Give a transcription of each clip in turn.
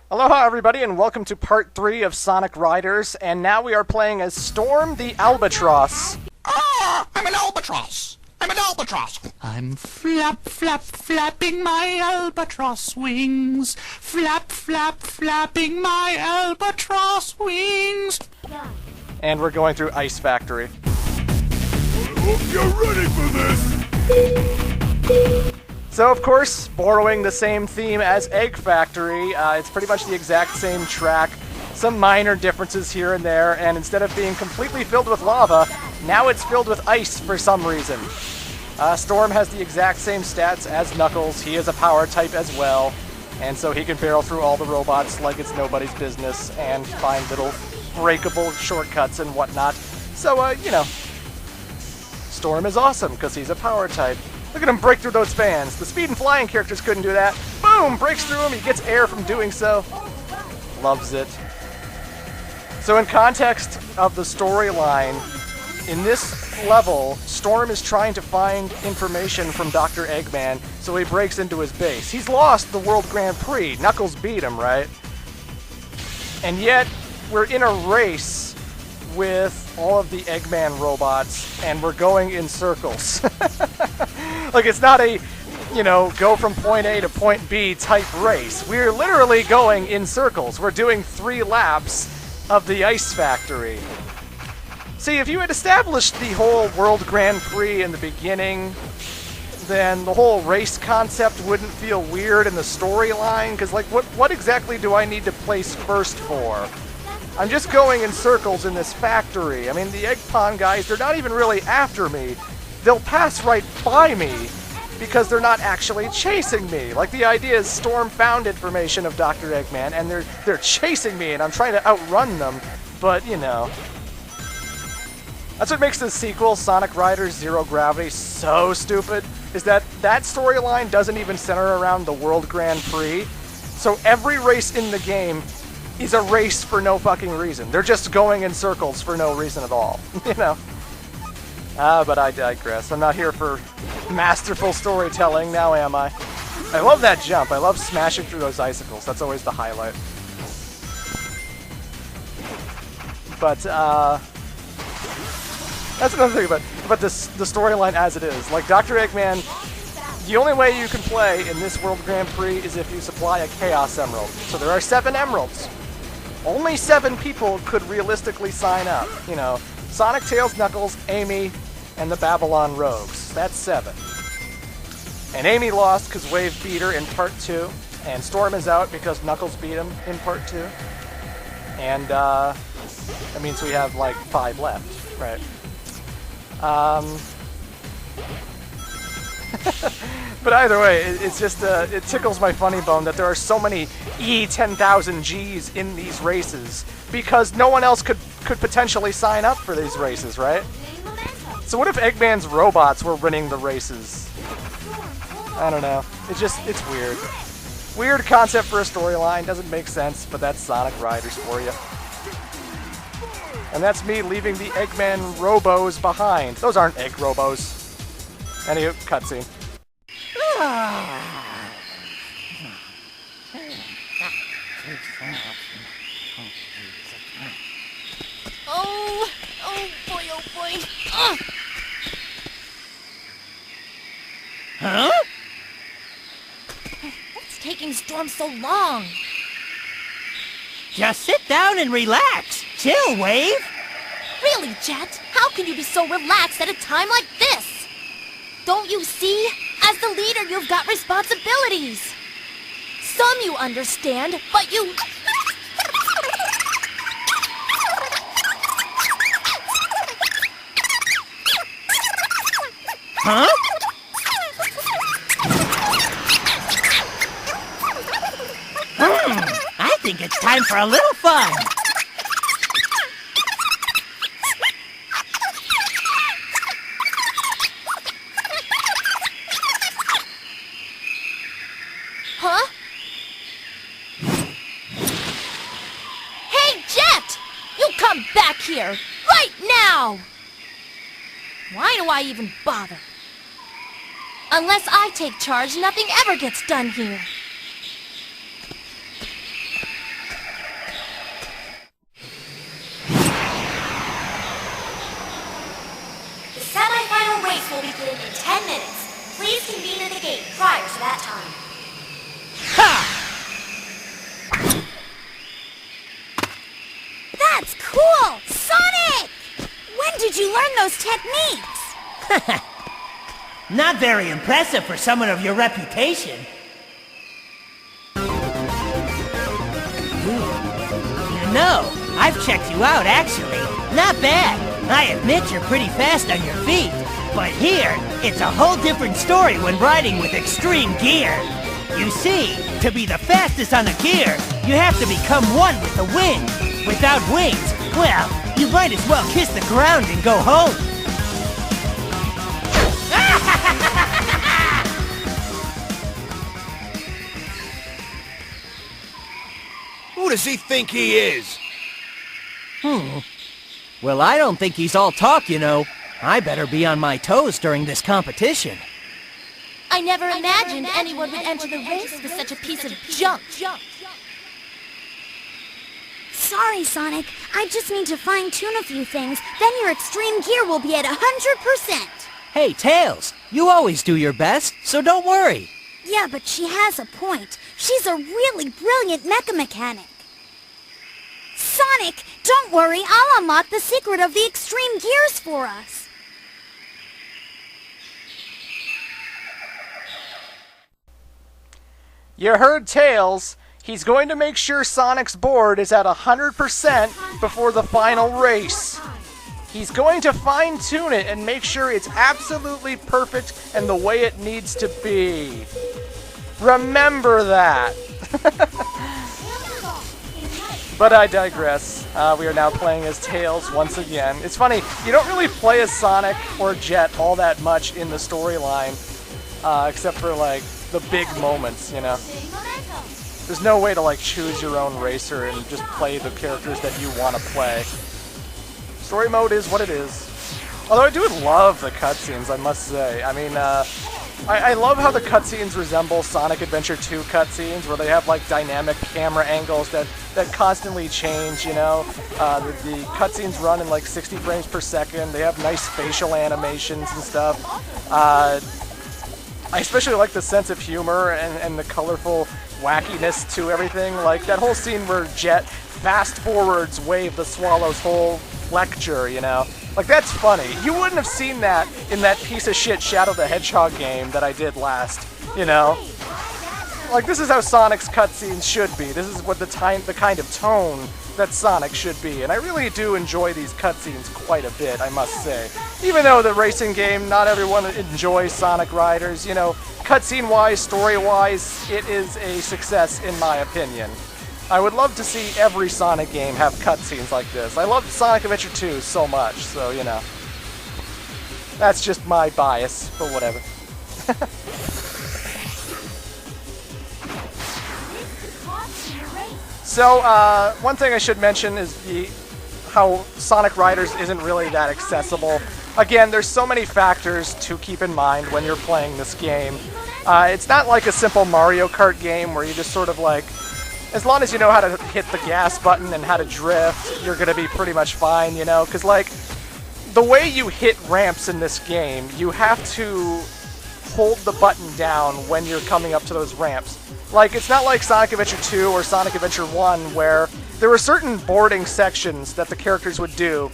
Aloha, everybody, and welcome to part 3 of Sonic Riders, and now we are playing as Storm the Albatross. Ah, I'm an albatross. I'm an albatross. I'm flapping my albatross wings. Flapping my albatross wings. And we're going through Ice Factory. I hope you're ready for this! So, of course, borrowing the same theme as Egg Factory, it's pretty much the exact same track. Some minor differences here and there, and instead of being completely filled with lava, now it's filled with ice for some reason. Storm has the exact same stats as Knuckles. He is a power type as well, and so he can barrel through all the robots like it's nobody's business and find little breakable shortcuts and whatnot. So, Storm is awesome because he's a power type. Look at him break through those fans. The speed and flying characters couldn't do that. Boom! Breaks through him. He gets air from doing so. Loves it. So in context of the storyline, in this level, Storm is trying to find information from Dr. Eggman, so he breaks into his base. He's lost the World Grand Prix. Knuckles beat him, right? And yet, we're in a race with all of the Eggman robots, and we're going in circles. Like, it's not a, go from point A to point B type race. We're literally going in circles. We're doing 3 laps of the Ice Factory. See, if you had established the whole World Grand Prix in the beginning, then the whole race concept wouldn't feel weird in the storyline, because, like, what exactly do I need to place first for? I'm just going in circles in this factory. I mean, the Egg Pond guys, they're not even really after me. They'll pass right by me because they're not actually chasing me. Like, the idea is Storm found information of Dr. Eggman, and they're chasing me, and I'm trying to outrun them, but, That's what makes the sequel, Sonic Riders Zero Gravity, so stupid, is that storyline doesn't even center around the World Grand Prix. So every race in the game is a race for no fucking reason. They're just going in circles for no reason at all, but I digress. I'm not here for masterful storytelling, now am I? I love that jump. I love smashing through those icicles. That's always the highlight. But, that's another thing about the storyline as it is. Like, Dr. Eggman, the only way you can play in this World Grand Prix is if you supply a Chaos Emerald. So there are 7 emeralds. Only 7 people could realistically sign up. Sonic, Tails, Knuckles, Amy, and the Babylon Rogues. That's 7. And Amy lost because Wave beat her in Part 2. And Storm is out because Knuckles beat him in Part 2. And that means we have, like, 5 left, right? But either way, it's just, it tickles my funny bone that there are so many E10,000Gs in these races because no one else could potentially sign up for these races, right? So what if Eggman's robots were winning the races? I don't know. It's weird. Weird concept for a storyline, doesn't make sense, but that's Sonic Riders for you. And that's me leaving the Eggman robos behind. Those aren't egg robos. Anywho, cutscene. Oh boy, oh boy. Ugh. Huh? What's taking Storm so long? Just sit down and relax. Chill, Wave. Really, Jet? How can you be so relaxed at a time like this? Don't you see? As the leader, you've got responsibilities. Some you understand, but you... Huh? I think it's time for a little fun. Huh? Hey, Jet! You come back here, right now! Why do I even bother? Unless I take charge, nothing ever gets done here. begin in 10 minutes. Please convene at the gate prior to that time. That's cool! Sonic! When did you learn those techniques? Not very impressive for someone of your reputation. You know, I've checked you out, actually. Not bad. I admit you're pretty fast on your feet. But here, it's a whole different story when riding with extreme gear. You see, to be the fastest on a gear, you have to become one with the wind. Without wings, well, you might as well kiss the ground and go home. Who does he think he is? Well, I don't think he's all talk, you know. I better be on my toes during this competition. I never imagined anyone would enter the race with such a piece of junk. Sorry, Sonic. I just need to fine-tune a few things. Then your extreme gear will be at 100%. Hey, Tails, you always do your best, so don't worry. Yeah, but she has a point. She's a really brilliant mecha mechanic. Sonic, don't worry. I'll unlock the secret of the extreme gears for us. You heard Tails. He's going to make sure Sonic's board is at 100% before the final race. He's going to fine-tune it and make sure it's absolutely perfect and the way it needs to be. Remember that. But I digress. We are now playing as Tails once again. It's funny, you don't really play as Sonic or Jet all that much in the storyline, except for, like, the big moments, you know? There's no way to, like, choose your own racer and just play the characters that you want to play. Story mode is what it is. Although I do love the cutscenes, I must say. I mean, I love how the cutscenes resemble Sonic Adventure 2 cutscenes, where they have, like, dynamic camera angles that constantly change, you know? The cutscenes run in, like, 60 frames per second. They have nice facial animations and stuff. I especially like the sense of humor and the colorful wackiness to everything. Like, that whole scene where Jet fast-forwards Wave the Swallow's whole lecture, you know? Like, that's funny. You wouldn't have seen that in that piece of shit Shadow the Hedgehog game that I did last, you know? Like, this is how Sonic's cutscenes should be. This is what the kind of tone that Sonic should be. And I really do enjoy these cutscenes quite a bit, I must say. Even though the racing game, not everyone enjoys Sonic Riders, you know, cutscene-wise, story-wise, it is a success in my opinion. I would love to see every Sonic game have cutscenes like this. I love Sonic Adventure 2 so much, so, you know. That's just my bias, but whatever. So, one thing I should mention is how Sonic Riders isn't really that accessible. Again, there's so many factors to keep in mind when you're playing this game. It's not like a simple Mario Kart game where you just sort of like, as long as you know how to hit the gas button and how to drift, you're going to be pretty much fine, you know? Because, like, the way you hit ramps in this game, you have to hold the button down when you're coming up to those ramps. Like, it's not like Sonic Adventure 2 or Sonic Adventure 1 where there were certain boarding sections that the characters would do,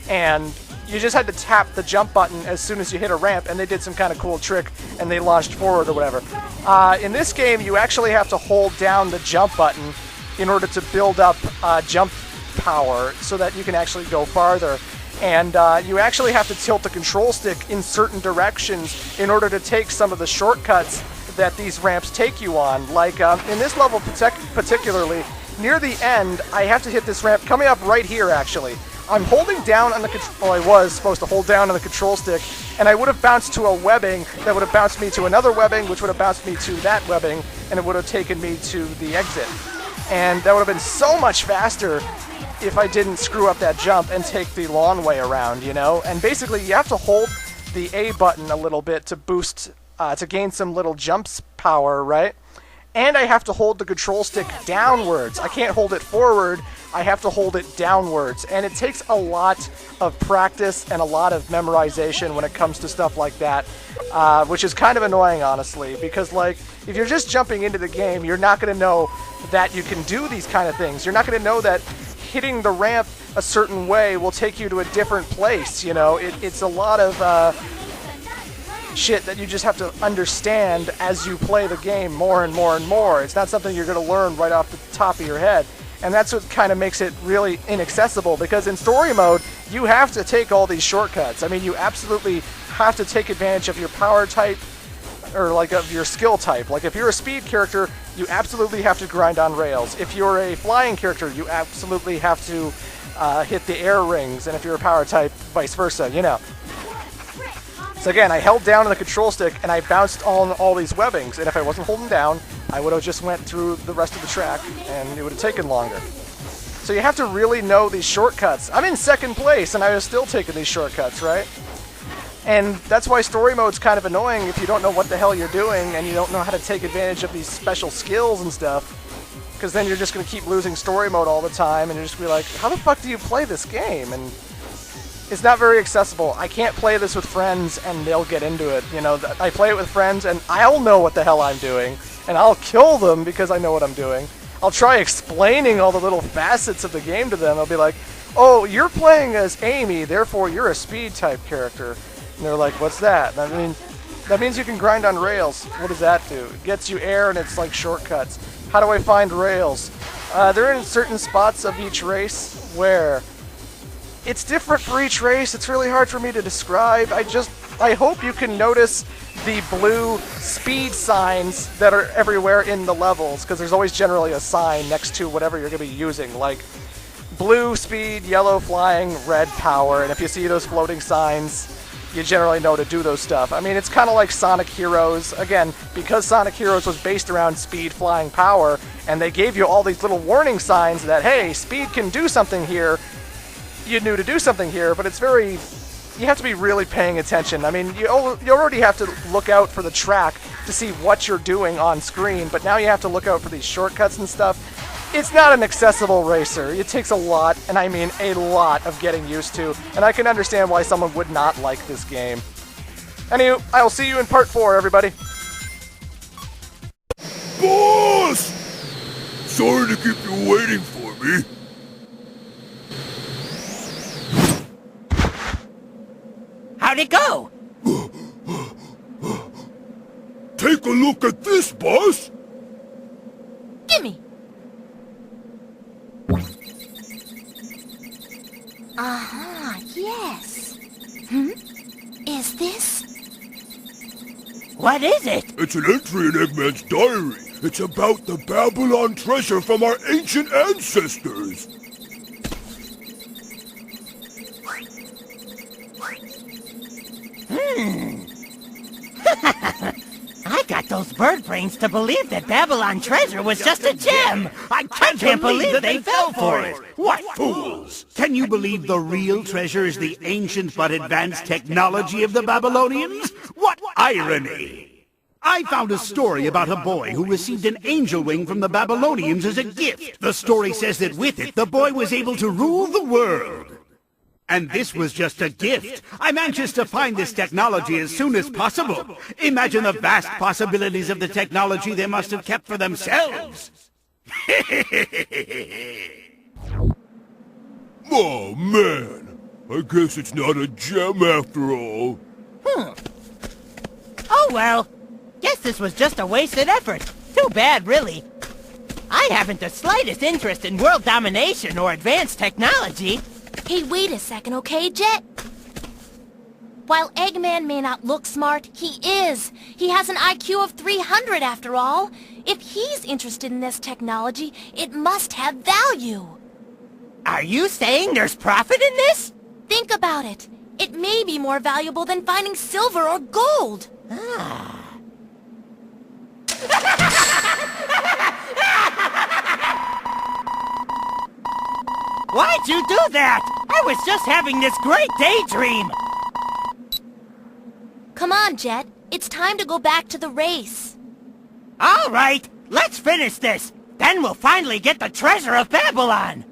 and you just had to tap the jump button as soon as you hit a ramp, and they did some kind of cool trick, and they launched forward or whatever. In this game, you actually have to hold down the jump button in order to build up jump power so that you can actually go farther. And you actually have to tilt the control stick in certain directions in order to take some of the shortcuts that these ramps take you on. Like, in this level particularly, near the end, I have to hit this ramp coming up right here, actually. I'm holding down on the well, I was supposed to hold down on the control stick, and I would have bounced to a webbing that would have bounced me to another webbing, which would have bounced me to that webbing, and it would have taken me to the exit. And that would have been so much faster if I didn't screw up that jump and take the long way around, you know? And basically, you have to hold the A button a little bit to boost, to gain some little jumps power, right? And I have to hold the control stick downwards. I can't hold it forward I have to hold it downwards. And it takes a lot of practice and a lot of memorization when it comes to stuff like that, which is kind of annoying, honestly, because, like, if you're just jumping into the game, you're not going to know that you can do these kind of things. You're not going to know that hitting the ramp a certain way will take you to a different place, you know? It's a lot of shit that you just have to understand as you play the game more and more and more. It's not something you're going to learn right off the top of your head. And that's what kind of makes it really inaccessible, because in story mode, you have to take all these shortcuts. I mean, you absolutely have to take advantage of your power type, or like of your skill type. Like if you're a speed character, you absolutely have to grind on rails. If you're a flying character, you absolutely have to hit the air rings, and if you're a power type, vice versa, you know. So again, I held down on the control stick and I bounced on all these webbings, and if I wasn't holding down, I would have just went through the rest of the track and it would have taken longer. So you have to really know these shortcuts. I'm in second place and I was still taking these shortcuts, right? And that's why story mode's kind of annoying if you don't know what the hell you're doing and you don't know how to take advantage of these special skills and stuff. Because then you're just going to keep losing story mode all the time and you're just going to be like, how the fuck do you play this game? And it's not very accessible. I can't play this with friends and they'll get into it. You know, I play it with friends and I'll know what the hell I'm doing. And I'll kill them because I know what I'm doing. I'll try explaining all the little facets of the game to them. I'll be like, oh, you're playing as Amy, therefore you're a speed type character. And they're like, what's that? I mean, that means you can grind on rails. What does that do? It gets you air and it's like shortcuts. How do I find rails? They're in certain spots of each race where it's different for each race. It's really hard for me to describe. I hope you can notice the blue speed signs that are everywhere in the levels, because there's always generally a sign next to whatever you're going to be using, like blue speed, yellow flying, red power, and if you see those floating signs, you generally know to do those stuff. I mean, it's kind of like Sonic Heroes. Again, because Sonic Heroes was based around speed, flying, power, and they gave you all these little warning signs that, hey, speed can do something here, you knew to do something here, but it's very... You have to be really paying attention. I mean, you already have to look out for the track to see what you're doing on screen, but now you have to look out for these shortcuts and stuff. It's not an accessible racer. It takes a lot, and I mean a lot, of getting used to, and I can understand why someone would not like this game. Anywho, I'll see you in part 4, everybody. Boss! Sorry to keep you waiting for me. How'd it go? Take a look at this, boss! Gimme! Uh-huh, yes. Is this? What is it? It's an entry in Eggman's diary. It's about the Babylon treasure from our ancient ancestors. I got those bird brains to believe that Babylon treasure was just a gem. I can't believe that they fell for it. What fools! Can you believe the real treasure is the ancient but advanced technology of the Babylonians? What irony! I found a story about a boy who received an angel wing from the Babylonians as a gift. The story says that with it, the boy was able to rule the world. And this was just a gift. I'm anxious to find this technology as soon as possible. Imagine the vast possibilities of the technology they must have kept for themselves. Oh, man. I guess it's not a gem after all. Oh well. Guess this was just a wasted effort. Too bad, really. I haven't the slightest interest in world domination or advanced technology. Hey, wait a second, okay, Jet? While Eggman may not look smart, he is. He has an IQ of 300 after all. If he's interested in this technology, it must have value. Are you saying there's profit in this? Think about it. It may be more valuable than finding silver or gold. Why'd you do that? I was just having this great daydream. Come on, Jet. It's time to go back to the race. All right, let's finish this. Then we'll finally get the treasure of Babylon.